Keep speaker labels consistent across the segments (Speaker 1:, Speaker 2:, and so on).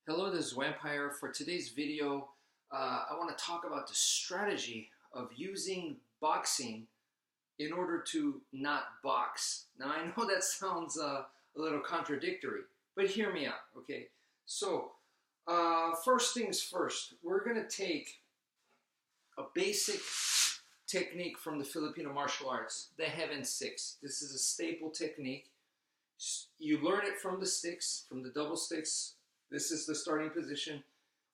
Speaker 1: Hello, this is wmpyr. For today's video, I want to talk about the strategy of using boxing in order to not box. Now, I know that sounds a little contradictory, but hear me out, okay? So, first things first, we're going to take a basic technique from the Filipino martial arts, the Heaven Six. This is a staple technique. You learn it from the sticks, from the double sticks. This is the starting position.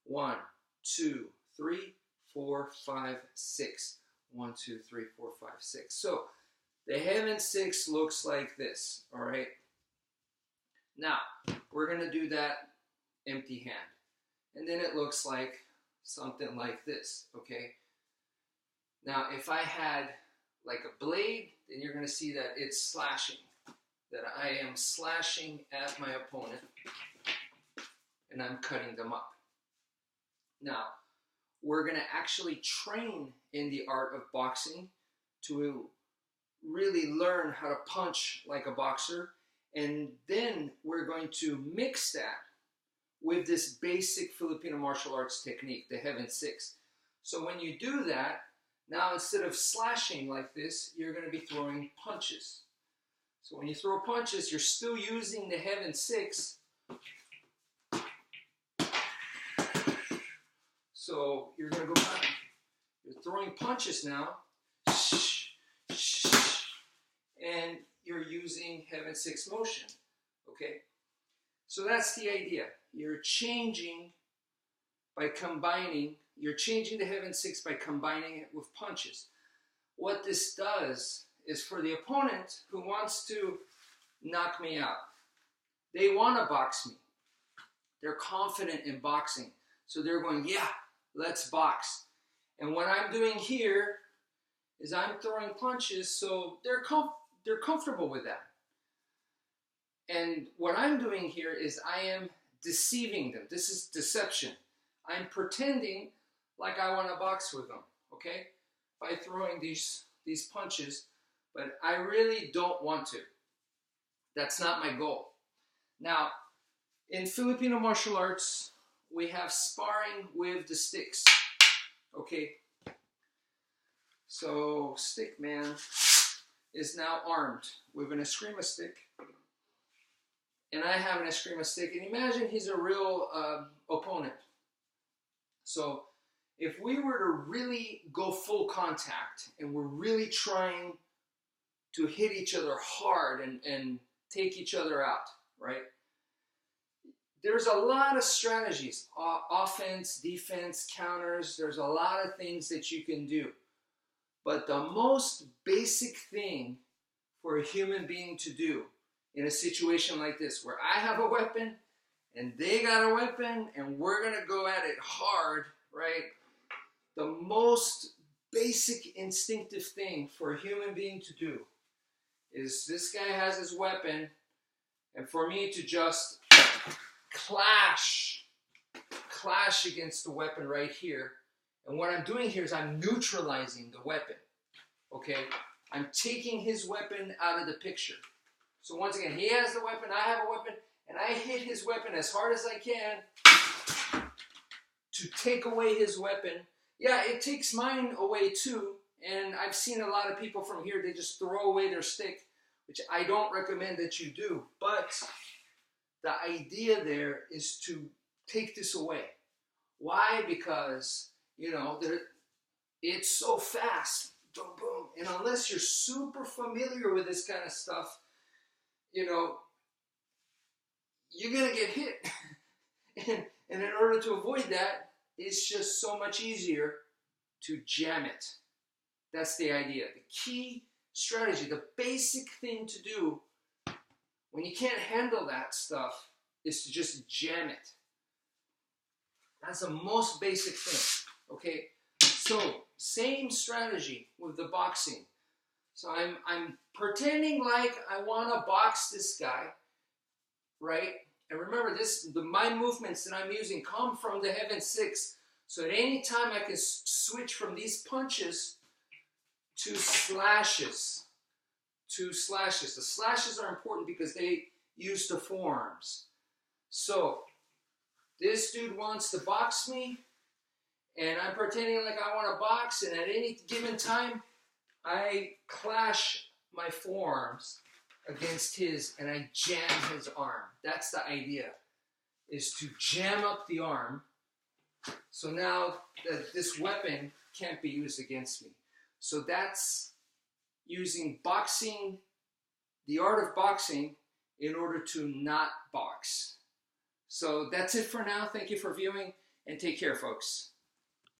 Speaker 1: 1, 2, 3, 4, 5, 6. 1, 2, 3, 4, 5, 6. So the Heaven Six looks like this, all right? Now, we're going to do that empty hand. And then it looks like something like this, okay? Now, if I had like a blade, then you're going to see that it's slashing, that I am slashing at my opponent. And I'm cutting them up. Now, we're going to actually train in the art of boxing to really learn how to punch like a boxer. And then we're going to mix that with this basic Filipino martial arts technique, the Heaven Six. So when you do that, now instead of slashing like this, you're going to be throwing punches. So when you throw punches, you're still using the Heaven Six. So you're going to go back. You're throwing punches now. And you're using Heaven Six motion. Okay? So that's the idea. You're changing by combining. You're changing the Heaven Six by combining it with punches. What this does is for the opponent who wants to knock me out. They want to box me. They're confident in boxing. So they're going, yeah, let's box. And what I'm doing here is I'm throwing punches, so they're comfortable with that. And what I'm doing here is I am deceiving them. This is deception. I'm pretending like I want to box with them, okay? By throwing these punches, but I really don't want to. That's not my goal. Now, in Filipino martial arts, we have sparring with the sticks, okay? So stick man is now armed with an eskrima stick, and I have an eskrima stick, and imagine he's a real opponent. So if we were to really go full contact, and we're really trying to hit each other hard and take each other out, right? There's a lot of strategies, offense, defense, counters. There's a lot of things that you can do. But the most basic thing for a human being to do in a situation like this, where I have a weapon and they got a weapon and we're going to go at it hard, right? The most basic instinctive thing for a human being to do is this guy has his weapon, and for me to just clash against the weapon right here. And what I'm doing here is I'm neutralizing the weapon, okay? I'm taking his weapon out of the picture. So once again, he has the weapon, I have a weapon, and I hit his weapon as hard as I can to take away his weapon. Yeah, it takes mine away too, and I've seen a lot of people from here, they just throw away their stick, which I don't recommend that you do, but the idea there is to take this away. Why? Because, you know, it's so fast. Boom, boom. And unless you're super familiar with this kind of stuff, you know, you're going to get hit. and in order to avoid that, it's just so much easier to jam it. That's the idea. The key strategy, the basic thing to do when you can't handle that stuff is to just jam it. That's the most basic thing, okay? So, same strategy with the boxing. So I'm pretending like I want to box this guy, right? And remember, my movements that I'm using come from the Heaven Six. So at any time I can switch from these punches to slashes. The slashes are important because they use the forearms. So this dude wants to box me, and I'm pretending like I want to box, and at any given time, I clash my forearms against his, and I jam his arm. That's the idea, is to jam up the arm, so now this weapon can't be used against me. So that's using boxing, the art of boxing, in order to not box. So that's it for now. Thank you for viewing, and take care, folks.